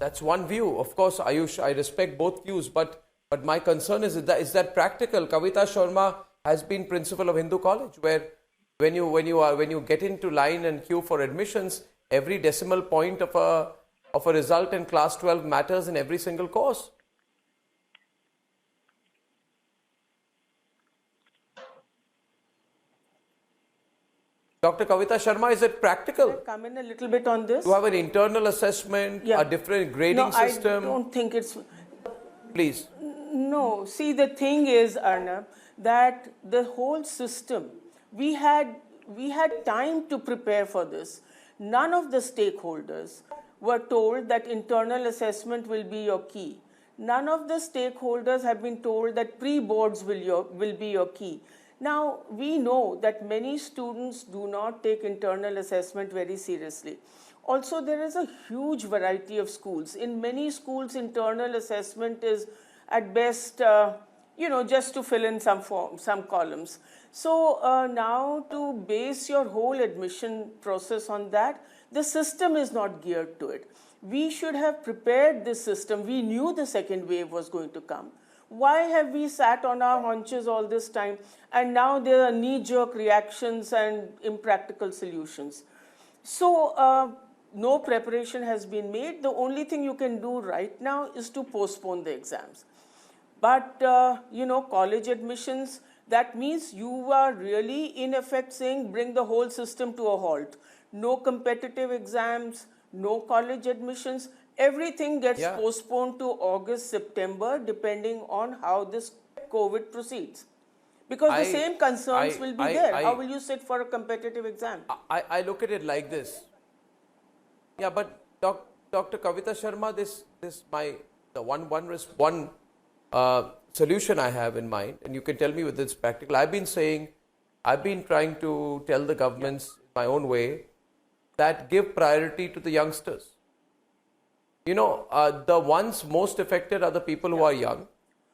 That's one view. Of course, Ayush, I respect both views, but my concern is that practical? Kavita Sharma has been principal of Hindu College, where when you get into line and queue for admissions, every decimal point of a result in class 12 matters in every single course. Dr. Kavita Sharma, is it practical? Can I come in a little bit on this? To have an internal assessment, a different grading system? I don't think it's... Please. No, see, the thing is, Arnab, that the whole system, we had time to prepare for this. None of the stakeholders were told that internal assessment will be your key. None of the stakeholders have been told that pre-boards will be your key. Now, we know that many students do not take internal assessment very seriously. Also, there is a huge variety of schools. In many schools, internal assessment is at best, just to fill in some columns. So now to base your whole admission process on that, the system is not geared to it. We should have prepared this system. We knew the second wave was going to come. Why have we sat on our haunches all this time? And now there are knee-jerk reactions and impractical solutions. So no preparation has been made. The only thing you can do right now is to postpone the exams. But, college admissions, that means you are really in effect saying bring the whole system to a halt. No competitive exams, no college admissions. Everything gets postponed to August, September, depending on how this COVID proceeds. Because the same concerns will be there. How will you sit for a competitive exam? I look at it like this. Yeah, but Dr. Kavita Sharma, the one solution I have in mind, and you can tell me whether it's practical. I've been trying to tell the governments in my own way that give priority to the youngsters. The ones most affected are the people who are young.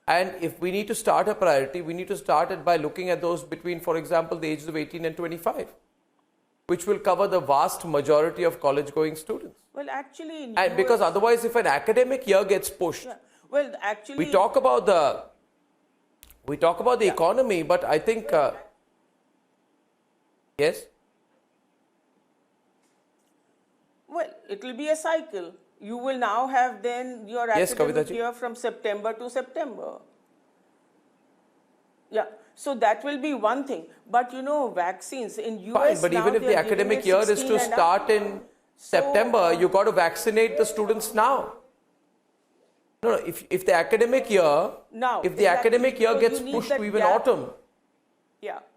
And if we need to start a priority, we need to start it by looking at those between, for example, the ages of 18 and 25, which will cover the vast majority of college-going students. Well, actually... And because otherwise, if an academic year gets pushed, well, actually... We talk about the economy, but I think... yes? Well, it will be a cycle. You will now have then your academic year from September to September. Yeah, so that will be one thing. But vaccines in US... Fine, but even if the academic year is to start in September, you got to vaccinate the students now. No, if the academic year, gets pushed to even autumn,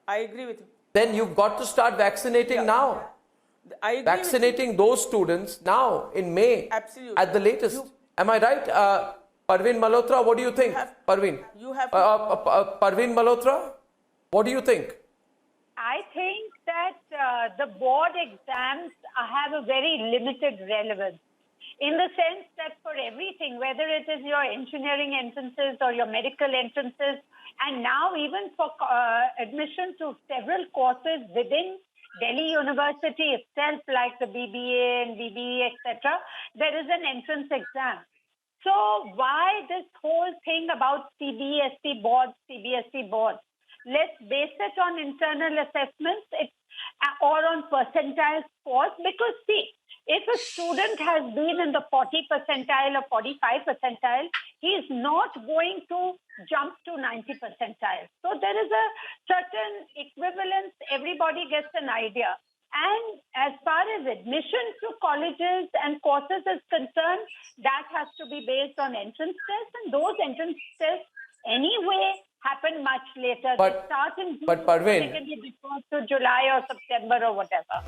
I agree with you. Then you've got to start vaccinating now. Vaccinating those students now in May, at the latest. Am I right? Parveen Malhotra, what do you think? Parveen Malhotra, what do you think? I think that the board exams have a very limited relevance, in the sense that for everything, whether it is your engineering entrances or your medical entrances, and now even for admission to several courses within Delhi University itself, like the BBA and BBE, etc., there is an entrance exam. So why this whole thing about CBSE boards? Let's base it on internal assessments or on percentile scores, because see, if a student has been in the 40 percentile or 45 percentile, he is not going to jump to 90 percentile. So there is a certain equivalence. Everybody gets an idea. And as far as admission to colleges and courses is concerned, that has to be based on entrance tests. And those entrance tests anyway happen much later. They start in June, but Parveen, they can be before to July or September or whatever.